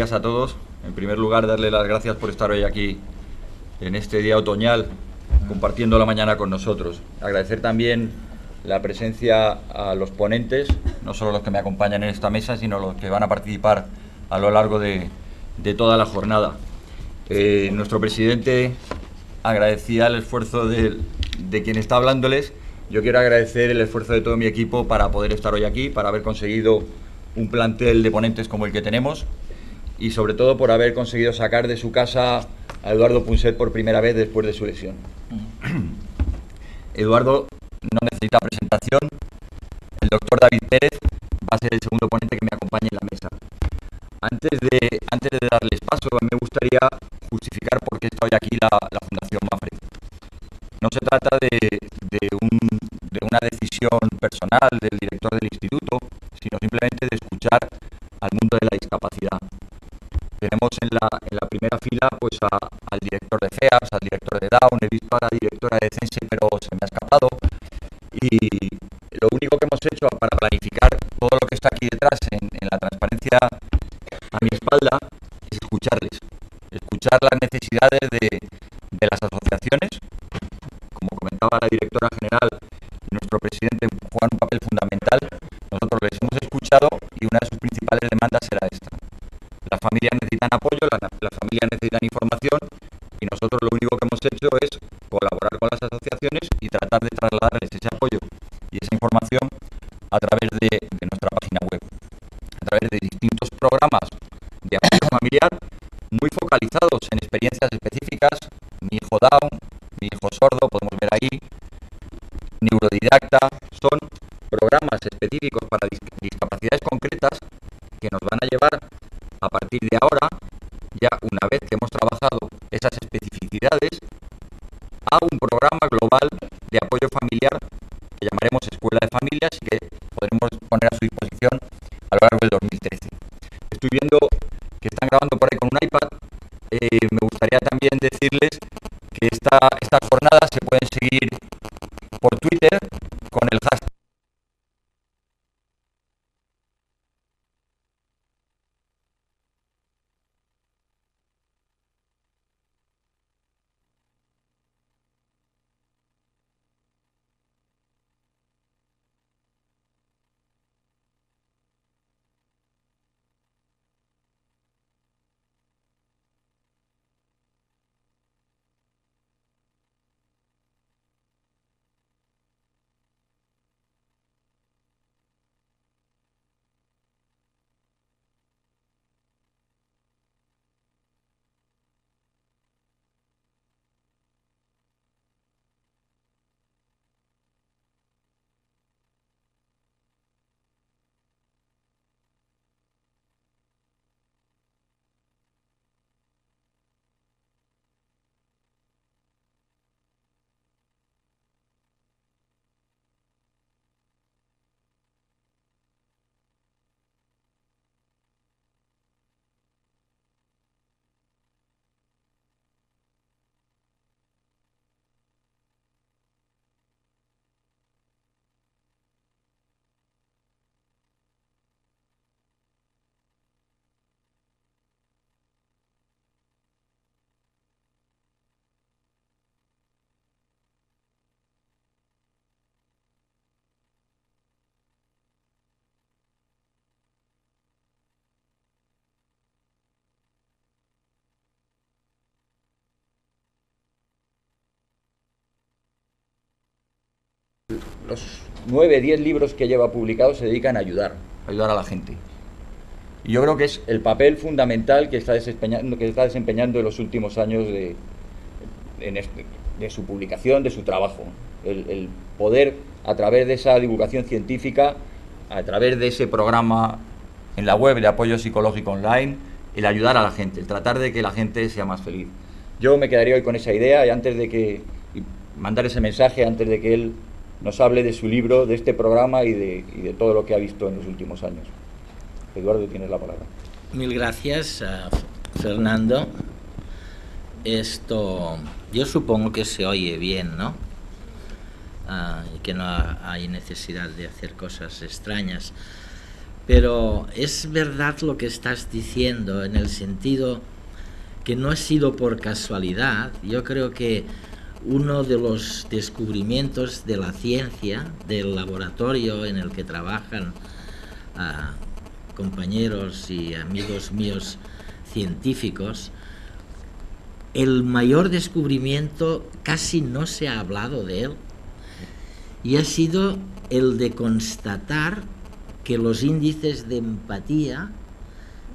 días a todos. En primer lugar, darle las gracias por estar hoy aquí en este día otoñal, compartiendo la mañana con nosotros. Agradecer también la presencia a los ponentes, no solo los que me acompañan en esta mesa, sino los que van a participar a lo largo de toda la jornada. Nuestro presidente agradecía el esfuerzo de quien está hablándoles. Yo quiero agradecer el esfuerzo de todo mi equipo para poder estar hoy aquí, para haber conseguido un plantel de ponentes como el que tenemos y sobre todo por haber conseguido sacar de su casa a Eduardo Punset por primera vez después de su lesión. Eduardo no necesita presentación. El doctor David Pérez va a ser el segundo ponente que me acompañe en la mesa. Antes de darles paso, me gustaría justificar por qué está hoy aquí la Fundación Mapfre. No se trata de una decisión personal del director del instituto, sino simplemente de escuchar al mundo de la discapacidad. Tenemos en la primera fila pues al director de FEAPS, al director de Down, he visto a la directora de CENSE, pero se me ha escapado. Y lo único que hemos hecho para planificar todo lo que está aquí detrás en la transparencia a mi espalda es escuchar las necesidades de las asociaciones. Como comentaba la directora general, nuestro presidente juega un papel fundamental. Nosotros les hemos escuchado y una de sus principales demandas era esta. Las familias necesitan apoyo, las familias necesitan información y nosotros lo único que hemos hecho es colaborar con las asociaciones y tratar de trasladarles ese apoyo y esa información a través de nuestra página web, a través de distintos programas de apoyo familiar muy focalizados en experiencias específicas. Mi hijo Down, mi hijo sordo, podemos ver ahí, neurodidacta, son programas específicos para discapacidades concretas que nos van a llevar a partir de ahora, ya una vez que hemos trabajado esas especificidades, a un programa global de apoyo familiar que llamaremos Escuela de Familias y que podremos poner a su disposición a lo largo del 2013. Estoy viendo que están grabando por ahí con un iPad. Me gustaría también decirles que estas jornadas se pueden seguir por Twitter con el hashtag. Los 9-10 libros que lleva publicados se dedican a ayudar a la gente. Y yo creo que es el papel fundamental que está desempeñando en los últimos años de su publicación, de su trabajo. El poder, a través de esa divulgación científica, a través de ese programa en la web de apoyo psicológico online, el ayudar a la gente, el tratar de que la gente sea más feliz. Yo me quedaría hoy con esa idea y mandar ese mensaje antes de que él nos hable de su libro, de este programa y de todo lo que ha visto en los últimos años. Eduardo, tienes la palabra. Mil gracias, Fernando. Esto, yo supongo que se oye bien, ¿no? Y que no hay necesidad de hacer cosas extrañas. Pero es verdad lo que estás diciendo, en el sentido que no ha sido por casualidad. Yo creo que uno de los descubrimientos de la ciencia, del laboratorio en el que trabajan compañeros y amigos míos científicos, el mayor descubrimiento casi no se ha hablado de él, y ha sido el de constatar que los índices de empatía,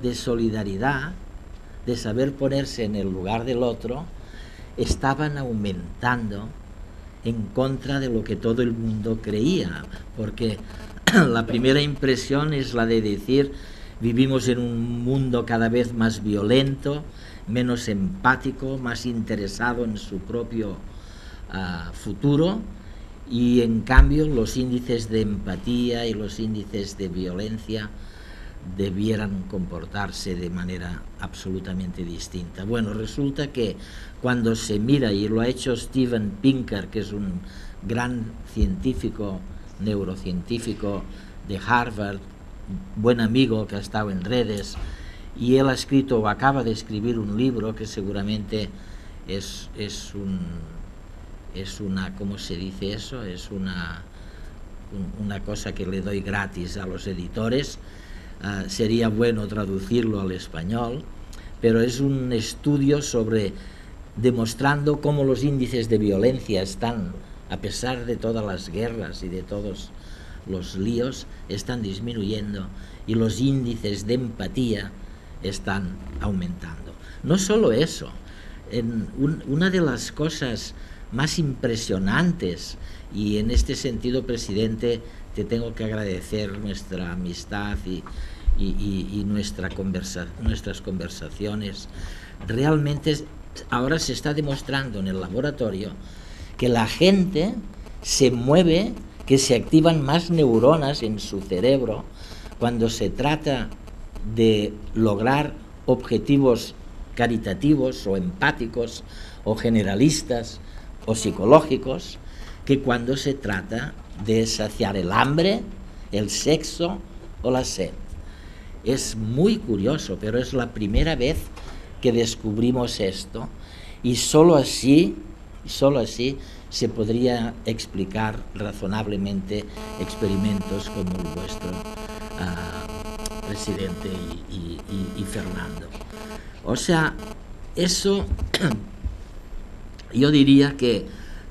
de solidaridad, de saber ponerse en el lugar del otro, estaban aumentando en contra de lo que todo el mundo creía, porque la primera impresión es la de decir: vivimos en un mundo cada vez más violento, menos empático, más interesado en su propio futuro, y en cambio los índices de empatía y los índices de violencia debieran comportarse de manera absolutamente distinta. Bueno, resulta que cuando se mira, y lo ha hecho Steven Pinker, que es un gran científico, neurocientífico de Harvard, buen amigo que ha estado en redes, y él ha escrito o acaba de escribir un libro que seguramente es una, ¿cómo se dice eso? Es una cosa que le doy gratis a los editores. Sería bueno traducirlo al español, pero es un estudio sobre demostrando cómo los índices de violencia están, a pesar de todas las guerras y de todos los líos, están disminuyendo, y los índices de empatía están aumentando. No solo eso, una de las cosas más impresionantes, y en este sentido, presidente, te tengo que agradecer nuestra amistad y nuestras conversaciones. Realmente ahora se está demostrando en el laboratorio que la gente se mueve, que se activan más neuronas en su cerebro cuando se trata de lograr objetivos caritativos o empáticos o generalistas o psicológicos, que cuando se trata de saciar el hambre, el sexo o la sed. Es muy curioso, pero es la primera vez que descubrimos esto, y solo así se podría explicar razonablemente experimentos como el vuestro, presidente y Fernando. O sea, eso yo diría que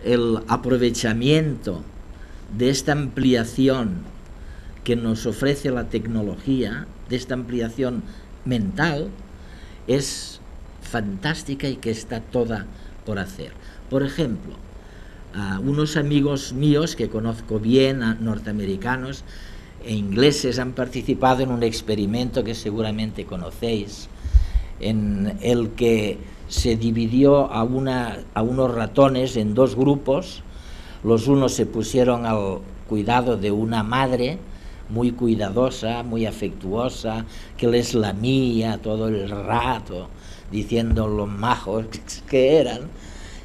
el aprovechamiento de esta ampliación que nos ofrece la tecnología, de esta ampliación mental, es fantástica y que está toda por hacer. Por ejemplo, unos amigos míos que conozco bien, norteamericanos e ingleses, han participado en un experimento que seguramente conocéis, en el que se dividió a unos ratones en dos grupos. Los unos se pusieron al cuidado de una madre muy cuidadosa, muy afectuosa, que les lamía todo el rato, diciendo lo majos que eran,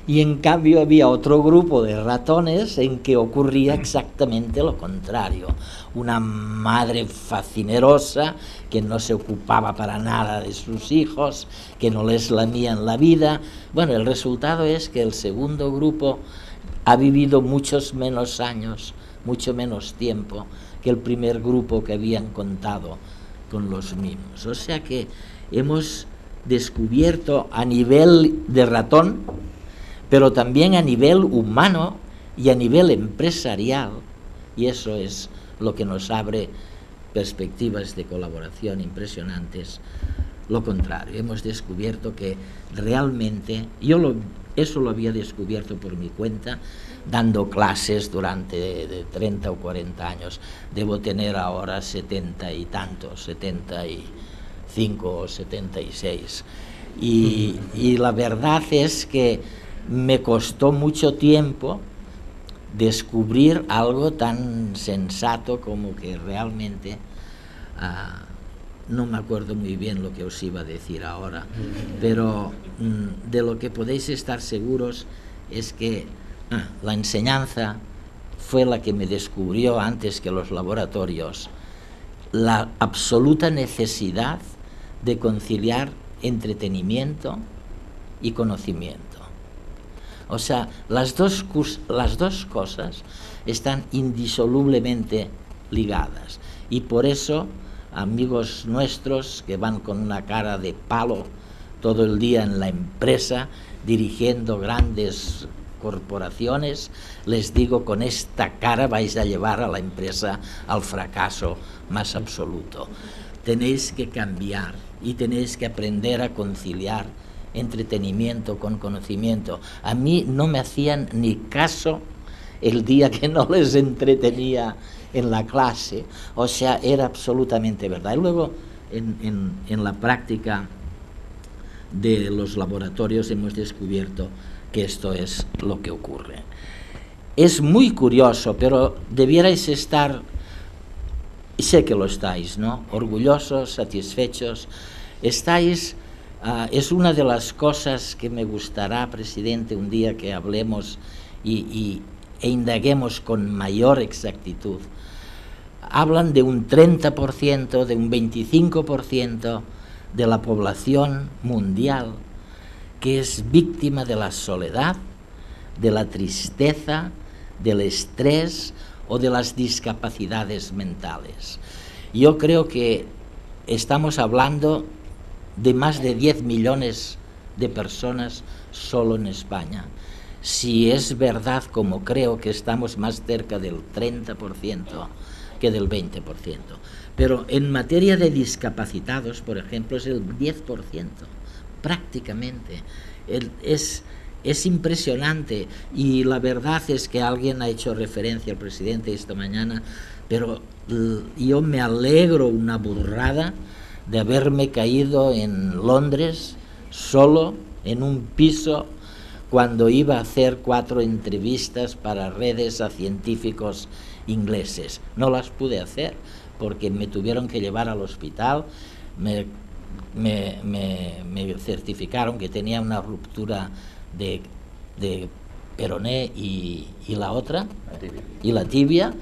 y en cambio había otro grupo de ratones en que ocurría exactamente lo contrario: una madre fascinerosa que no se ocupaba para nada de sus hijos, que no les lamían la vida. Bueno, el resultado es que el segundo grupo ha vivido muchos menos años, mucho menos tiempo que el primer grupo que habían contado con los mimos. O sea que hemos descubierto a nivel de ratón, pero también a nivel humano y a nivel empresarial, y eso es lo que nos abre perspectivas de colaboración impresionantes. Lo contrario, hemos descubierto que realmente, eso lo había descubierto por mi cuenta, dando clases durante de 30 o 40 años. Debo tener ahora 70 y tantos, 75 o 76. Y la verdad es que me costó mucho tiempo descubrir algo tan sensato como que realmente no me acuerdo muy bien lo que os iba a decir ahora, pero de lo que podéis estar seguros es que la enseñanza fue la que me descubrió antes que los laboratorios la absoluta necesidad de conciliar entretenimiento y conocimiento. O sea, las dos cosas están indisolublemente ligadas. Y por eso, amigos nuestros que van con una cara de palo todo el día en la empresa, dirigiendo grandes corporaciones, les digo, con esta cara vais a llevar a la empresa al fracaso más absoluto. Tenéis que cambiar y tenéis que aprender a conciliar entretenimiento con conocimiento. A mí no me hacían ni caso el día que no les entretenía en la clase, o sea, era absolutamente verdad. Y luego en la práctica de los laboratorios hemos descubierto que esto es lo que ocurre. Es muy curioso, pero debierais estar, y sé que lo estáis, ¿no?, orgullosos, satisfechos. Estáis, es una de las cosas que me gustará, presidente, un día que hablemos e indaguemos con mayor exactitud. Hablan de un 30%, de un 25% de la población mundial que es víctima de la soledad, de la tristeza, del estrés o de las discapacidades mentales. Yo creo que estamos hablando de más de 10 millones de personas solo en España. Si es verdad, como creo, que estamos más cerca del 30% que del 20%. Pero en materia de discapacitados, por ejemplo, es el 10%, prácticamente. Es impresionante, y la verdad es que alguien ha hecho referencia al presidente esta mañana, pero yo me alegro una burrada de haberme caído en Londres solo en un piso cuando iba a hacer 4 entrevistas para redes a científicos ingleses. No las pude hacer porque me tuvieron que llevar al hospital, me certificaron que tenía una ruptura de peroné y la otra, y la tibia,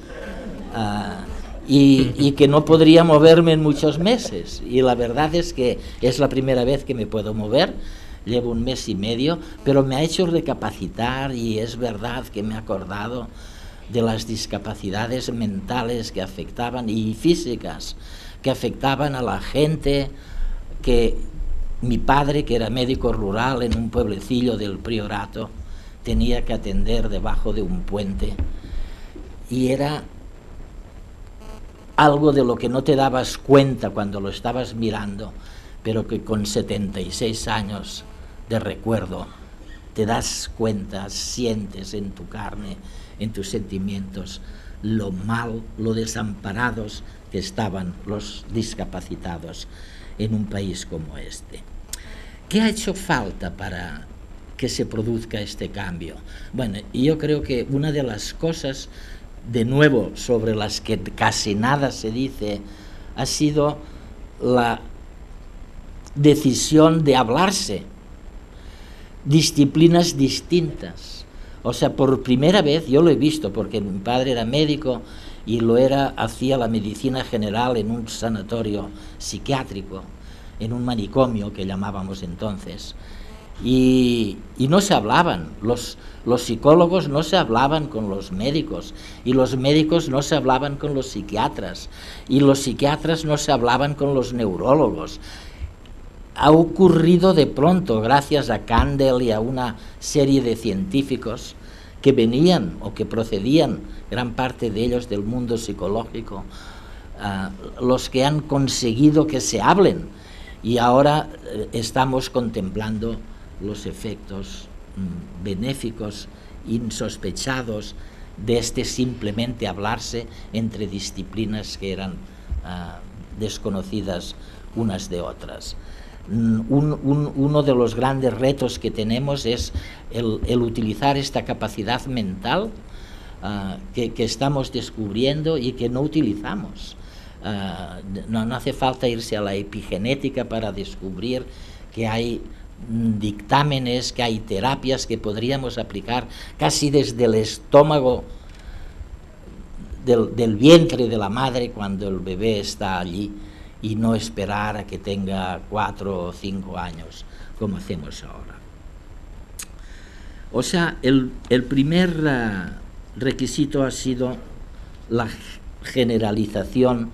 y que no podría moverme en muchos meses. Y la verdad es que es la primera vez que me puedo mover, llevo 1 mes y medio, pero me ha hecho recapacitar, y es verdad que me he acordado de las discapacidades mentales que afectaban, y físicas, que afectaban a la gente. Que mi padre, que era médico rural en un pueblecillo del Priorato, tenía que atender debajo de un puente, y era algo de lo que no te dabas cuenta cuando lo estabas mirando, pero que con 76 años de recuerdo te das cuenta, sientes en tu carne, en tus sentimientos, lo mal, lo desamparados que estaban los discapacitados en un país como este. ¿Qué ha hecho falta para que se produzca este cambio? Bueno, yo creo que una de las cosas, de nuevo, sobre las que casi nada se dice, ha sido la decisión de hablarse disciplinas distintas. O sea, por primera vez, yo lo he visto porque mi padre era médico y hacía la medicina general en un sanatorio psiquiátrico, en un manicomio que llamábamos entonces, y no se hablaban, los psicólogos no se hablaban con los médicos, y los médicos no se hablaban con los psiquiatras, y los psiquiatras no se hablaban con los neurólogos. Ha ocurrido de pronto, gracias a Kandel y a una serie de científicos que venían o que procedían, gran parte de ellos, del mundo psicológico, los que han conseguido que se hablen, y ahora estamos contemplando los efectos benéficos, insospechados, de este simplemente hablarse entre disciplinas que eran desconocidas unas de otras. Uno de los grandes retos que tenemos es el utilizar esta capacidad mental que estamos descubriendo y que no utilizamos. No hace falta irse a la epigenética para descubrir que hay dictámenes, que hay terapias que podríamos aplicar casi desde el estómago del vientre de la madre cuando el bebé está allí y no esperar a que tenga 4 o 5 años como hacemos ahora. O sea, el primer requisito ha sido la generalización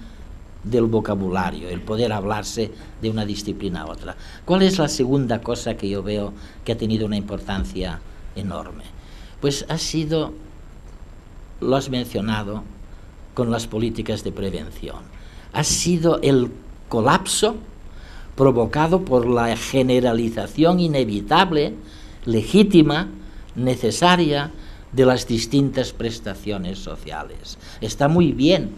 del vocabulario, el poder hablarse de una disciplina a otra. ¿Cuál es la segunda cosa que yo veo que ha tenido una importancia enorme? Pues ha sido, lo has mencionado, con las políticas de prevención. Ha sido el colapso provocado por la generalización inevitable, legítima, necesaria de las distintas prestaciones sociales. Está muy bien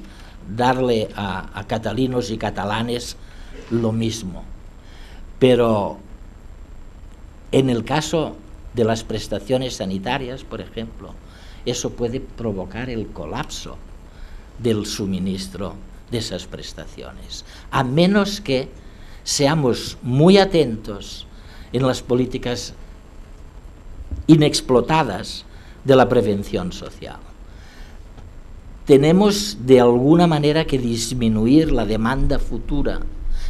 darle a catalanos y catalanes lo mismo, pero en el caso de las prestaciones sanitarias, por ejemplo, eso puede provocar el colapso del suministro de esas prestaciones, a menos que seamos muy atentos en las políticas inexplotadas de la prevención social. Tenemos de alguna manera que disminuir la demanda futura,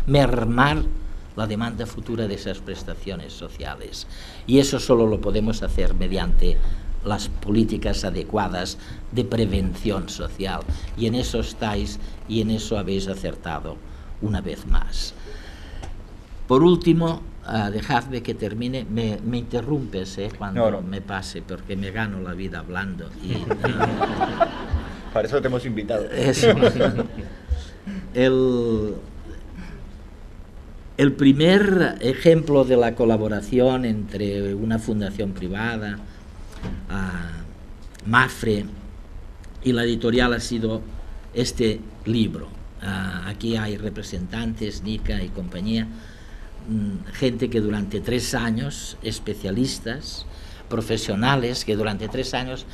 mermar la demanda futura de esas prestaciones sociales. Y eso solo lo podemos hacer mediante las políticas adecuadas de prevención social. Y en eso estáis y en eso habéis acertado una vez más. Por último, dejadme que termine. Me interrumpes cuando no me pase, porque me gano la vida hablando. Para eso te hemos invitado. Eso. El primer ejemplo de la colaboración entre una fundación privada, Mafre, y la editorial ha sido este libro. Aquí hay representantes, Nica y compañía, gente que durante 3 años, especialistas, profesionales, que durante 3 años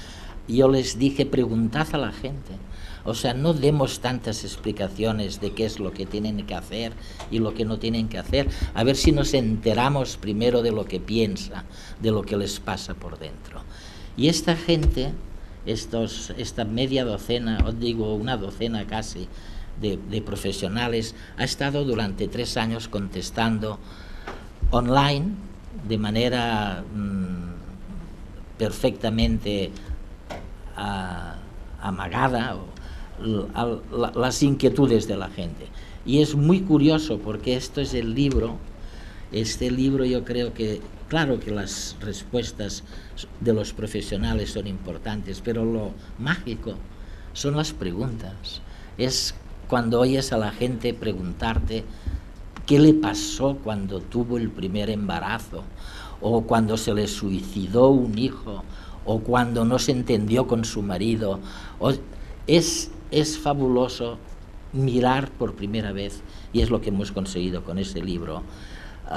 yo les dije, preguntad a la gente. O sea, no demos tantas explicaciones de qué es lo que tienen que hacer y lo que no tienen que hacer, a ver si nos enteramos primero de lo que piensa, de lo que les pasa por dentro. Y esta gente, esta media docena, os digo una docena casi, de profesionales, ha estado durante 3 años contestando online de manera perfectamente amagada las inquietudes de la gente. Y es muy curioso porque esto es el libro. Este libro, yo creo que, claro que las respuestas de los profesionales son importantes, pero lo mágico son las preguntas. Es cuando oyes a la gente preguntarte qué le pasó cuando tuvo el primer embarazo, o cuando se le suicidó un hijo, o cuando no se entendió con su marido. Es fabuloso mirar por primera vez, y es lo que hemos conseguido con este libro,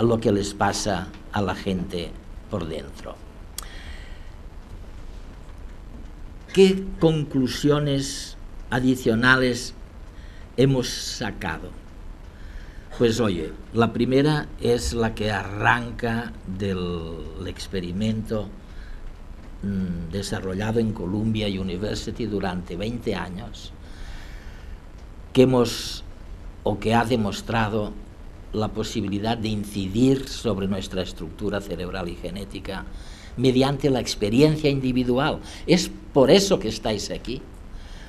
lo que les pasa a la gente por dentro. ¿Qué conclusiones adicionales hemos sacado? Pues oye, la primera es la que arranca del experimento desarrollado en Columbia University durante 20 años, que ha demostrado la posibilidad de incidir sobre nuestra estructura cerebral y genética mediante la experiencia individual. Es por eso que estáis aquí.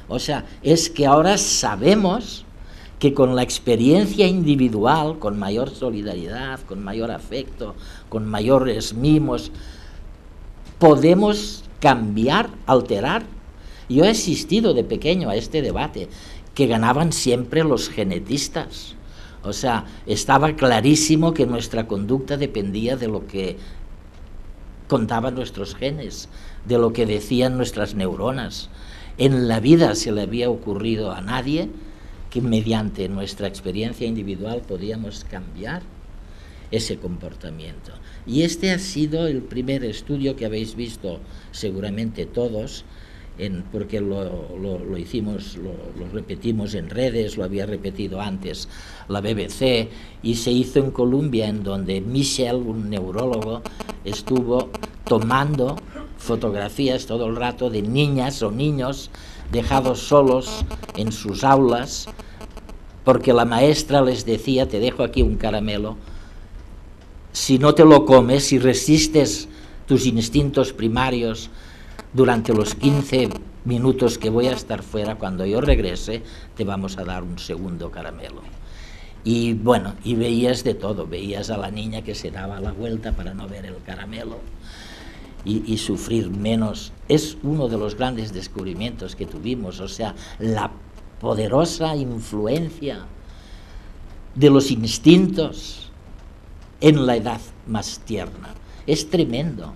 O sea, es que ahora sabemos que con la experiencia individual, con mayor solidaridad, con mayor afecto, con mayores mimos, podemos cambiar, alterar. Yo he asistido de pequeño a este debate, que ganaban siempre los genetistas. O sea, estaba clarísimo que nuestra conducta dependía de lo que contaban nuestros genes, de lo que decían nuestras neuronas. En la vida se le había ocurrido a nadie que mediante nuestra experiencia individual podíamos cambiar ese comportamiento. Y este ha sido el primer estudio que habéis visto seguramente todos, porque lo hicimos, lo repetimos en redes, lo había repetido antes la BBC, y se hizo en Columbia, en donde Michel, un neurólogo, estuvo tomando fotografías todo el rato de niñas o niños dejados solos en sus aulas, porque la maestra les decía, te dejo aquí un caramelo, si no te lo comes, si resistes tus instintos primarios durante los 15 minutos que voy a estar fuera, cuando yo regrese, te vamos a dar un segundo caramelo. Y bueno, y veías de todo, veías a la niña que se daba la vuelta para no ver el caramelo y sufrir menos. Es uno de los grandes descubrimientos que tuvimos, o sea, la poderosa influencia de los instintos en la edad más tierna. Es tremendo.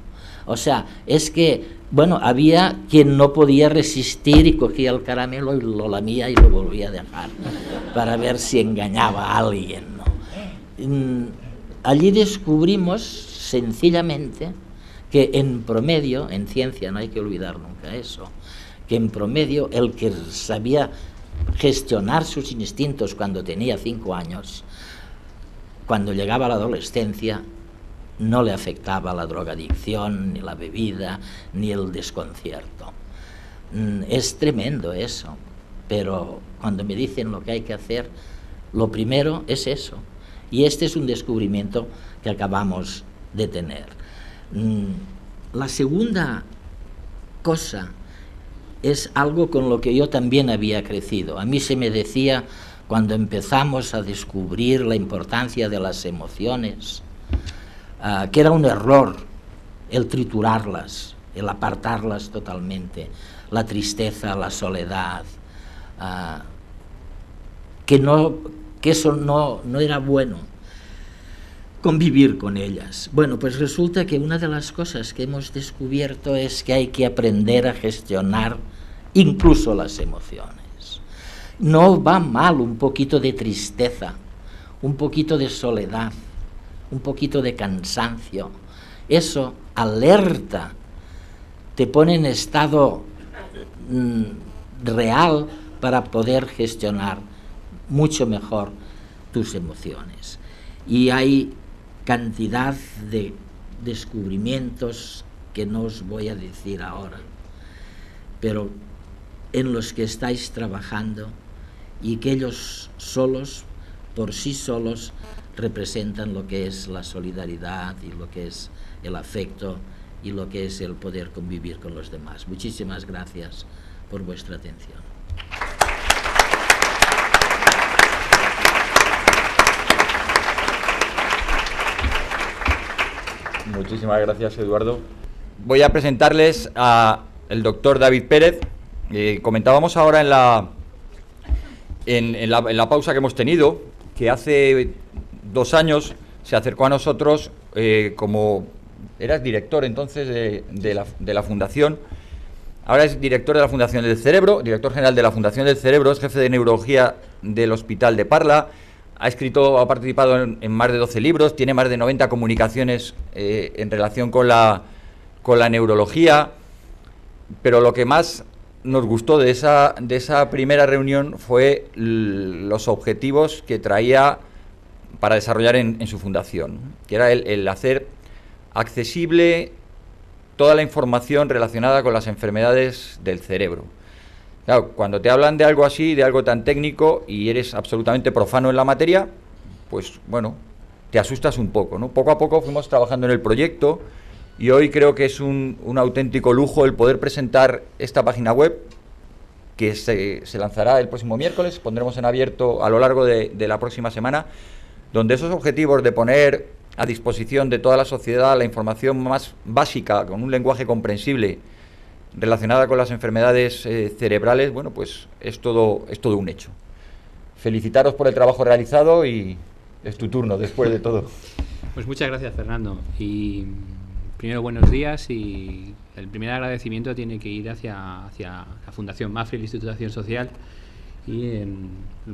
O sea, es que, bueno, había quien no podía resistir y cogía el caramelo y lo lamía y lo volvía a dejar para ver si engañaba a alguien, ¿no? Allí descubrimos sencillamente que en promedio, en ciencia no hay que olvidar nunca eso, que en promedio el que sabía gestionar sus instintos cuando tenía 5 años, cuando llegaba a la adolescencia, no le afectaba la drogadicción, ni la bebida, ni el desconcierto. Es tremendo eso, pero cuando me dicen lo que hay que hacer, lo primero es eso. Y este es un descubrimiento que acabamos de tener. La segunda cosa es algo con lo que yo también había crecido. A mí se me decía, cuando empezamos a descubrir la importancia de las emociones, que era un error el triturarlas, el apartarlas totalmente, la tristeza, la soledad, que eso no era bueno, convivir con ellas. Bueno, pues resulta que una de las cosas que hemos descubierto es que hay que aprender a gestionar incluso las emociones. No va mal un poquito de tristeza, un poquito de soledad, un poquito de cansancio. Eso alerta, te pone en estado real para poder gestionar mucho mejor tus emociones. Y hay cantidad de descubrimientos que no os voy a decir ahora, pero en los que estáis trabajando y que ellos solos, por sí solos, representan lo que es la solidaridad y lo que es el afecto y lo que es el poder convivir con los demás. Muchísimas gracias por vuestra atención. Muchísimas gracias, Eduardo. Voy a presentarles al doctor David Pérez. Comentábamos ahora en la pausa que hemos tenido, que hace 2 años se acercó a nosotros como... Eras director entonces de la Fundación. Ahora es director de la Fundación del Cerebro, director general de la Fundación del Cerebro, es jefe de neurología del Hospital de Parla. Ha participado en más de 12 libros, tiene más de 90 comunicaciones en relación con la neurología, pero lo que más nos gustó de esa primera reunión fue los objetivos que traía para desarrollar en su fundación, que era el hacer accesible toda la información relacionada con las enfermedades del cerebro. Claro, cuando te hablan de algo así, de algo tan técnico, y eres absolutamente profano en la materia, pues bueno, te asustas un poco, ¿no? Poco a poco fuimos trabajando en el proyecto y hoy creo que es un auténtico lujo el poder presentar esta página web que se lanzará el próximo miércoles, pondremos en abierto a lo largo de la próxima semana, donde esos objetivos de poner a disposición de toda la sociedad la información más básica, con un lenguaje comprensible, relacionada con las enfermedades cerebrales, bueno, pues es todo un hecho. Felicitaros por el trabajo realizado y es tu turno después de todo. Pues muchas gracias, Fernando. Y primero, buenos días, y el primer agradecimiento tiene que ir hacia la Fundación MAPFRE, el Instituto de Acción Social, y el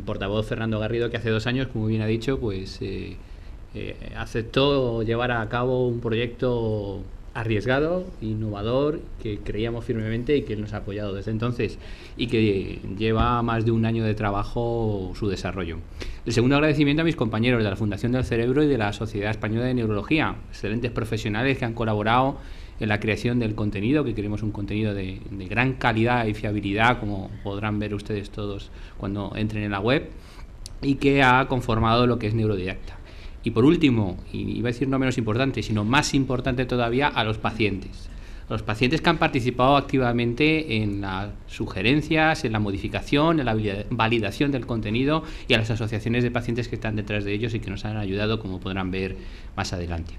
portavoz Fernando Garrido, que hace 2 años, como bien ha dicho, pues aceptó llevar a cabo un proyecto arriesgado, innovador, que creíamos firmemente y que él nos ha apoyado desde entonces y que lleva más de 1 año de trabajo su desarrollo. El segundo agradecimiento a mis compañeros de la Fundación del Cerebro y de la Sociedad Española de Neurología, excelentes profesionales que han colaborado en la creación del contenido, que queremos un contenido de gran calidad y fiabilidad, como podrán ver ustedes todos cuando entren en la web, y que ha conformado lo que es Neurodidacta. Y por último, y iba a decir no menos importante, sino más importante todavía, a los pacientes. Los pacientes que han participado activamente en las sugerencias, en la modificación, en la validación del contenido, y a las asociaciones de pacientes que están detrás de ellos y que nos han ayudado, como podrán ver más adelante.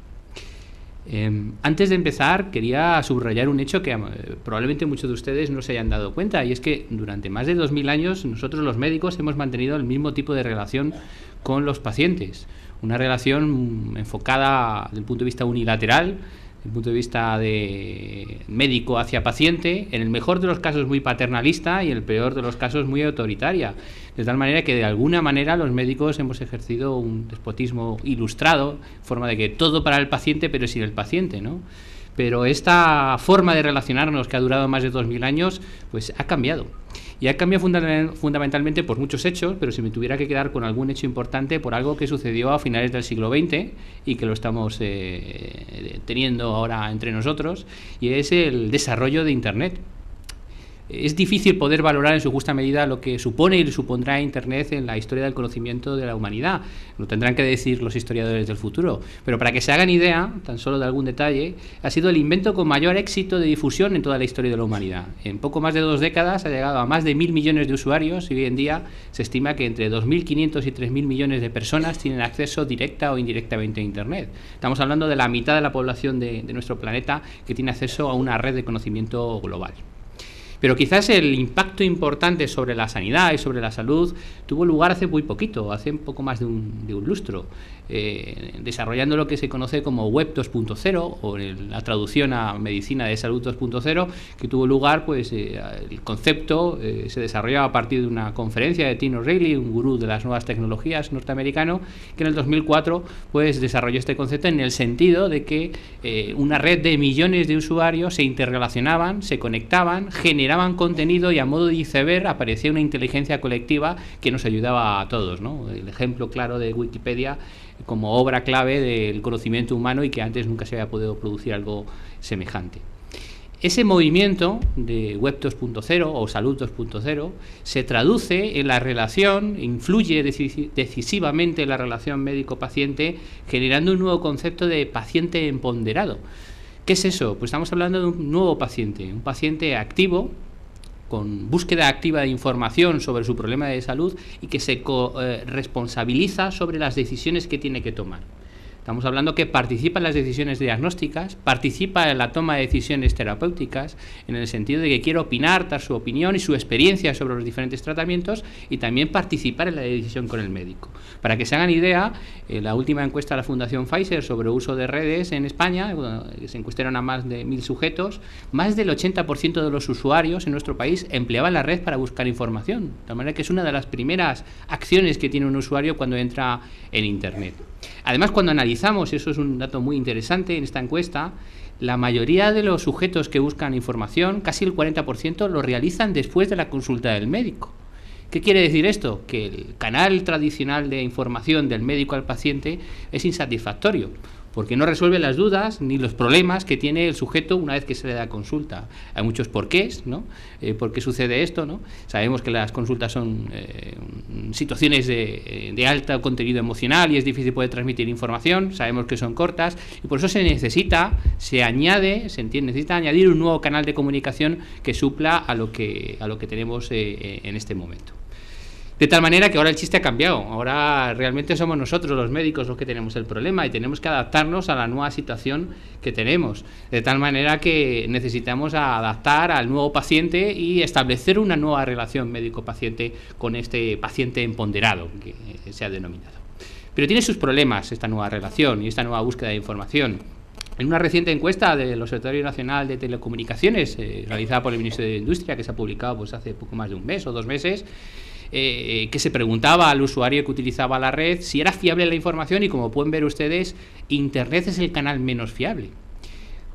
Antes de empezar, quería subrayar un hecho que probablemente muchos de ustedes no se hayan dado cuenta, y es que durante más de 2000 años nosotros los médicos hemos mantenido el mismo tipo de relación con los pacientes. Una relación enfocada desde el punto de vista unilateral, desde el punto de vista de médico hacia paciente, en el mejor de los casos muy paternalista y en el peor de los casos muy autoritaria. De tal manera que de alguna manera los médicos hemos ejercido un despotismo ilustrado, en forma de que todo para el paciente pero sin el paciente, ¿no? Pero esta forma de relacionarnos, que ha durado más de 2000 años, pues ha cambiado. Y ha cambiado fundamentalmente por muchos hechos, pero si me tuviera que quedar con algún hecho importante, por algo que sucedió a finales del siglo XX y que lo estamos teniendo ahora entre nosotros, y es el desarrollo de Internet. Es difícil poder valorar en su justa medida lo que supone y supondrá Internet en la historia del conocimiento de la humanidad. Lo tendrán que decir los historiadores del futuro. Pero para que se hagan idea, tan solo de algún detalle, ha sido el invento con mayor éxito de difusión en toda la historia de la humanidad. En poco más de 2 décadas ha llegado a más de 1000 millones de usuarios, y hoy en día se estima que entre 2500 y 3000 millones de personas tienen acceso directa o indirectamente a Internet. Estamos hablando de la mitad de la población de nuestro planeta que tiene acceso a una red de conocimiento global. Pero quizás el impacto importante sobre la sanidad y sobre la salud tuvo lugar hace muy poquito, hace un poco más de un lustro, desarrollando lo que se conoce como Web 2.0, o la traducción a Medicina de Salud 2.0, que tuvo lugar, pues el concepto se desarrollaba a partir de una conferencia de Tim O'Reilly, un gurú de las nuevas tecnologías norteamericano, que en el 2004 pues desarrolló este concepto en el sentido de que una red de millones de usuarios se interrelacionaban, se conectaban, generaban contenido, y a modo de iceberg aparecía una inteligencia colectiva que nos ayudaba a todos, ¿no? El ejemplo claro de Wikipedia como obra clave del conocimiento humano, y que antes nunca se había podido producir algo semejante. Ese movimiento de Web 2.0 o Salud 2.0 se traduce en la relación, influye decisivamente en la relación médico-paciente, generando un nuevo concepto de paciente empoderado. ¿Qué es eso? Pues estamos hablando de un nuevo paciente, un paciente activo, con búsqueda activa de información sobre su problema de salud, y que se responsabiliza sobre las decisiones que tiene que tomar. Estamos hablando que participa en las decisiones diagnósticas, participa en la toma de decisiones terapéuticas, en el sentido de que quiere opinar, dar su opinión y su experiencia sobre los diferentes tratamientos, y también participar en la decisión con el médico. Para que se hagan idea, la última encuesta de la Fundación Pfizer sobre uso de redes en España, se encuestaron a más de 1000 sujetos, más del 80% de los usuarios en nuestro país empleaban la red para buscar información. De tal manera que es una de las primeras acciones que tiene un usuario cuando entra en Internet. Además, cuando analizamos, eso es un dato muy interesante en esta encuesta, la mayoría de los sujetos que buscan información, casi el 40%, lo realizan después de la consulta del médico. ¿Qué quiere decir esto? Que el canal tradicional de información del médico al paciente es insatisfactorio, porque no resuelve las dudas ni los problemas que tiene el sujeto una vez que se le da consulta. Hay muchos porqués, ¿no? ¿Por qué sucede esto, no? Sabemos que las consultas son situaciones de alto contenido emocional y es difícil poder transmitir información. Sabemos que son cortas y por eso necesita añadir un nuevo canal de comunicación que supla a lo que tenemos en este momento. De tal manera que ahora el chiste ha cambiado. Ahora realmente somos nosotros los médicos los que tenemos el problema y tenemos que adaptarnos a la nueva situación que tenemos. De tal manera que necesitamos adaptar al nuevo paciente y establecer una nueva relación médico-paciente con este paciente empoderado que se ha denominado. Pero tiene sus problemas esta nueva relación y esta nueva búsqueda de información. En una reciente encuesta del Observatorio Nacional de Telecomunicaciones, realizada por el Ministerio de Industria, que se ha publicado pues hace poco más de un mes o 2 meses, que se preguntaba al usuario que utilizaba la red si era fiable la información, y como pueden ver ustedes, Internet es el canal menos fiable.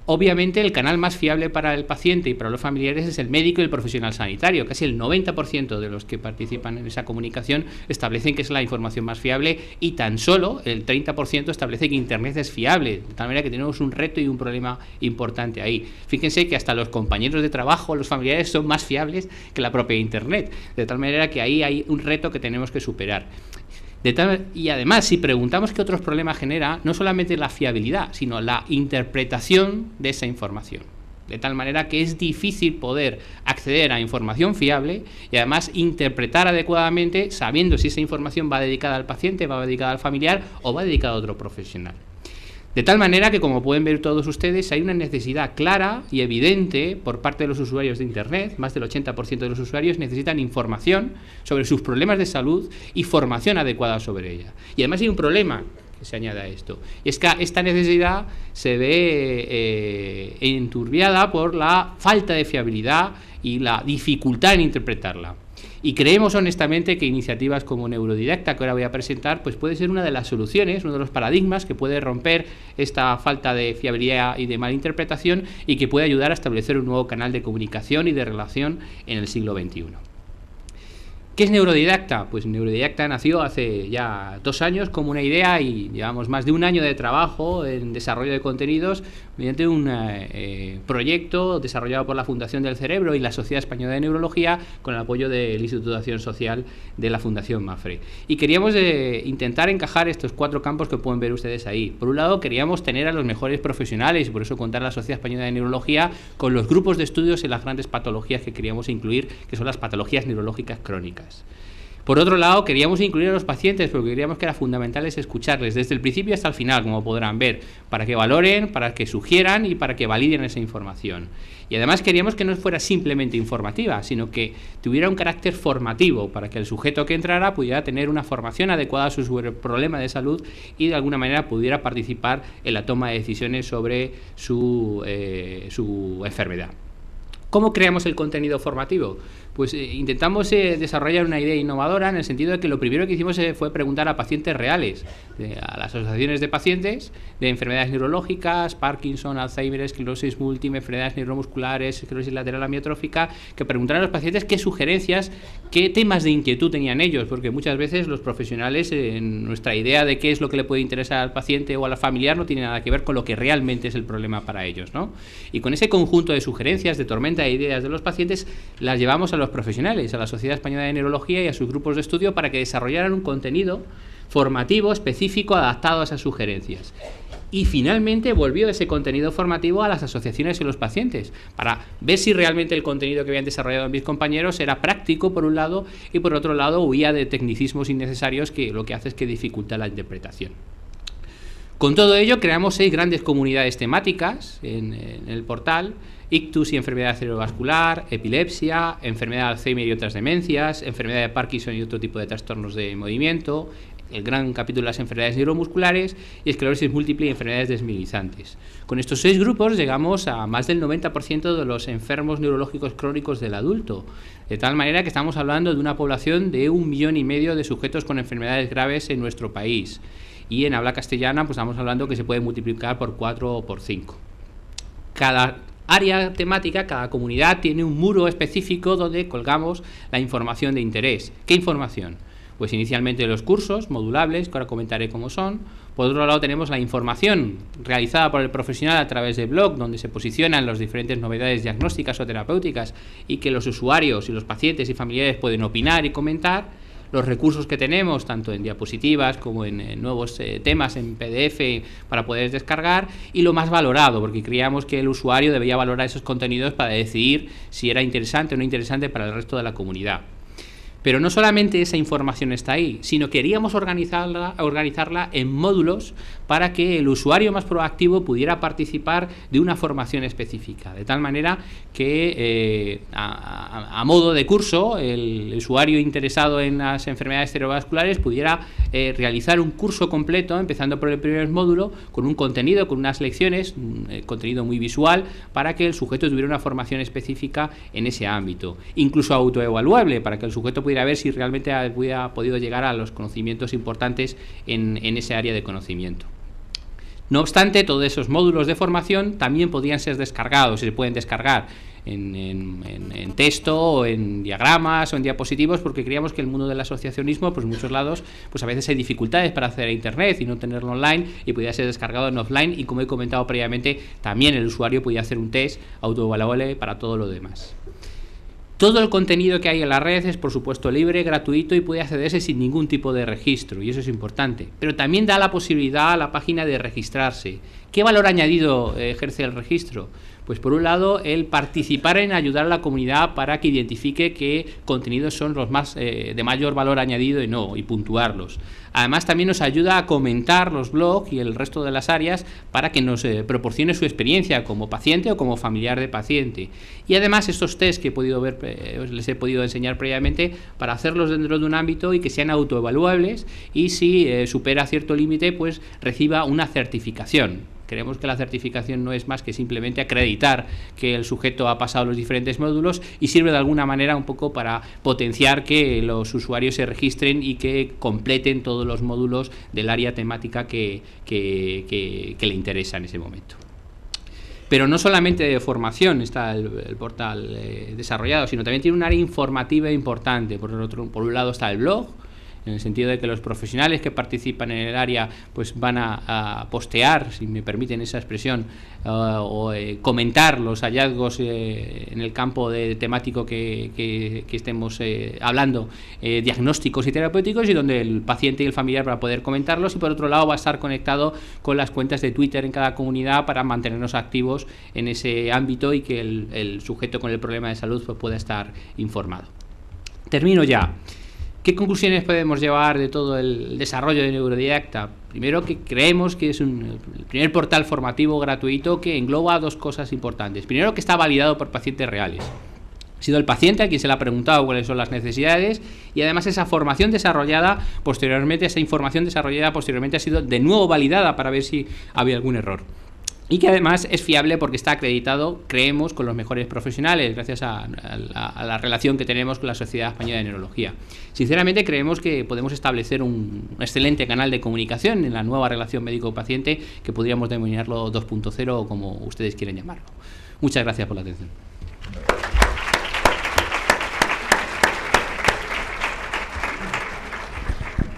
Obviamente el canal más fiable para el paciente y para los familiares es el médico y el profesional sanitario. Casi el 90% de los que participan en esa comunicación establecen que es la información más fiable, y tan solo el 30% establece que Internet es fiable, de tal manera que tenemos un reto y un problema importante ahí. Fíjense que hasta los compañeros de trabajo, los familiares, son más fiables que la propia Internet, de tal manera que ahí hay un reto que tenemos que superar. Y además, si preguntamos qué otros problemas genera, no solamente la fiabilidad, sino la interpretación de esa información. De tal manera que es difícil poder acceder a información fiable y además interpretar adecuadamente, sabiendo si esa información va dedicada al paciente, va dedicada al familiar o va dedicada a otro profesional. De tal manera que, como pueden ver todos ustedes, hay una necesidad clara y evidente por parte de los usuarios de Internet. Más del 80% de los usuarios necesitan información sobre sus problemas de salud y formación adecuada sobre ella. Y además hay un problema que se añade a esto, y es que esta necesidad se ve enturbiada por la falta de fiabilidad y la dificultad en interpretarla. Y creemos honestamente que iniciativas como Neurodidacta, que ahora voy a presentar, pues puede ser una de las soluciones, uno de los paradigmas que puede romper esta falta de fiabilidad y de mala interpretación, y que puede ayudar a establecer un nuevo canal de comunicación y de relación en el siglo XXI. ¿Qué es Neurodidacta? Pues Neurodidacta nació hace ya 2 años como una idea, y llevamos más de 1 año de trabajo en desarrollo de contenidos mediante un proyecto desarrollado por la Fundación del Cerebro y la Sociedad Española de Neurología, con el apoyo del Instituto de Acción Social de la Fundación Mapfre. Y queríamos intentar encajar estos 4 campos que pueden ver ustedes ahí. Por un lado, queríamos tener a los mejores profesionales, y por eso contar a la Sociedad Española de Neurología con los grupos de estudios en las grandes patologías que queríamos incluir, que son las patologías neurológicas crónicas. Por otro lado, queríamos incluir a los pacientes, porque creíamos que era fundamental escucharles desde el principio hasta el final, como podrán ver, para que valoren, para que sugieran y para que validen esa información. Y además queríamos que no fuera simplemente informativa, sino que tuviera un carácter formativo, para que el sujeto que entrara pudiera tener una formación adecuada a su problema de salud y de alguna manera pudiera participar en la toma de decisiones sobre su enfermedad. ¿Cómo creamos el contenido formativo? Pues intentamos desarrollar una idea innovadora, en el sentido de que lo primero que hicimos fue preguntar a pacientes reales, a las asociaciones de pacientes de enfermedades neurológicas, Parkinson, Alzheimer, esclerosis múltiple, enfermedades neuromusculares, esclerosis lateral amiotrófica, que preguntaran a los pacientes qué sugerencias, qué temas de inquietud tenían ellos, porque muchas veces los profesionales, en nuestra idea de qué es lo que le puede interesar al paciente o a la familiar, no tiene nada que ver con lo que realmente es el problema para ellos, ¿no? Y con ese conjunto de sugerencias, de tormenta de ideas de los pacientes, las llevamos a los profesionales, a la Sociedad Española de Neurología y a sus grupos de estudio, para que desarrollaran un contenido formativo específico adaptado a esas sugerencias. Y finalmente volvió ese contenido formativo a las asociaciones y los pacientes, para ver si realmente el contenido que habían desarrollado mis compañeros era práctico, por un lado, y por otro lado huía de tecnicismos innecesarios, que lo que hace es que dificulta la interpretación. Con todo ello, creamos 6 grandes comunidades temáticas en el portal: ictus y enfermedad cerebrovascular, epilepsia, enfermedad de Alzheimer y otras demencias, enfermedad de Parkinson y otro tipo de trastornos de movimiento, el gran capítulo de las enfermedades neuromusculares y esclerosis múltiple y enfermedades desmielinizantes. Con estos 6 grupos llegamos a más del 90% de los enfermos neurológicos crónicos del adulto, de tal manera que estamos hablando de una población de 1,5 millones de sujetos con enfermedades graves en nuestro país. Y en habla castellana, pues estamos hablando que se puede multiplicar por 4 o por 5. Cada área temática, cada comunidad tiene un muro específico donde colgamos la información de interés. ¿Qué información? Pues inicialmente los cursos modulables, que ahora comentaré cómo son. Por otro lado, tenemos la información realizada por el profesional a través del blog, donde se posicionan las diferentes novedades diagnósticas o terapéuticas y que los usuarios y los pacientes y familiares pueden opinar y comentar. Los recursos que tenemos, tanto en diapositivas como en nuevos temas en PDF para poder descargar, y lo más valorado, porque creíamos que el usuario debía valorar esos contenidos para decidir si era interesante o no interesante para el resto de la comunidad. Pero no solamente esa información está ahí, sino queríamos organizarla en módulos para que el usuario más proactivo pudiera participar de una formación específica, de tal manera que a modo de curso el usuario interesado en las enfermedades cerebrovasculares pudiera realizar un curso completo, empezando por el primer módulo, con un contenido, con unas lecciones, un contenido muy visual, para que el sujeto tuviera una formación específica en ese ámbito, incluso autoevaluable, para que el sujeto pudiera ver si realmente había podido llegar a los conocimientos importantes en ese área de conocimiento. No obstante, todos esos módulos de formación también podían ser descargados, se pueden descargar en texto, o en diagramas, o en diapositivos, porque creíamos que el mundo del asociacionismo, pues en muchos lados, pues a veces hay dificultades para acceder a internet y no tenerlo online, y podía ser descargado en offline, y como he comentado previamente, también el usuario podía hacer un test autoevaluable para todo lo demás. Todo el contenido que hay en la red es, por supuesto, libre, gratuito y puede accederse sin ningún tipo de registro, y eso es importante. Pero también da la posibilidad a la página de registrarse. ¿Qué valor añadido ejerce el registro? Pues por un lado, el participar en ayudar a la comunidad para que identifique qué contenidos son los más de mayor valor añadido y puntuarlos. Además, también nos ayuda a comentar los blogs y el resto de las áreas para que nos proporcione su experiencia como paciente o como familiar de paciente. Y además, estos test que he podido ver, les he podido enseñar previamente, para hacerlos dentro de un ámbito y que sean autoevaluables, y si supera cierto límite, pues reciba una certificación. Creemos que la certificación no es más que simplemente acreditar que el sujeto ha pasado los diferentes módulos, y sirve de alguna manera un poco para potenciar que los usuarios se registren y que completen todos los módulos del área temática que le interesa en ese momento. Pero no solamente de formación está el portal desarrollado, sino también tiene un área informativa importante. Por un lado está el blog, en el sentido de que los profesionales que participan en el área pues van a postear, si me permiten esa expresión, o comentar los hallazgos en el campo temático que estemos hablando, diagnósticos y terapéuticos, y donde el paciente y el familiar van a poder comentarlos. Y por otro lado va a estar conectado con las cuentas de Twitter en cada comunidad para mantenernos activos en ese ámbito y que el sujeto con el problema de salud pues pueda estar informado. Termino ya. ¿Qué conclusiones podemos llevar de todo el desarrollo de Neurodidacta? Primero, que creemos que es el primer portal formativo gratuito que engloba dos cosas importantes. Primero, que está validado por pacientes reales. Ha sido el paciente a quien se le ha preguntado cuáles son las necesidades, y además esa información desarrollada posteriormente, esa información desarrollada posteriormente ha sido de nuevo validada para ver si había algún error. Y que además es fiable porque está acreditado, creemos, con los mejores profesionales, gracias a la relación que tenemos con la Sociedad Española de Neurología. Sinceramente creemos que podemos establecer un excelente canal de comunicación en la nueva relación médico-paciente, que podríamos denominarlo 2.0 o como ustedes quieren llamarlo. Muchas gracias por la atención.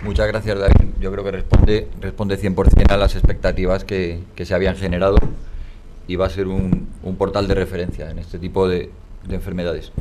Muchas gracias, David. Yo creo que responde 100% a las expectativas que se habían generado, y va a ser un portal de referencia en este tipo de enfermedades.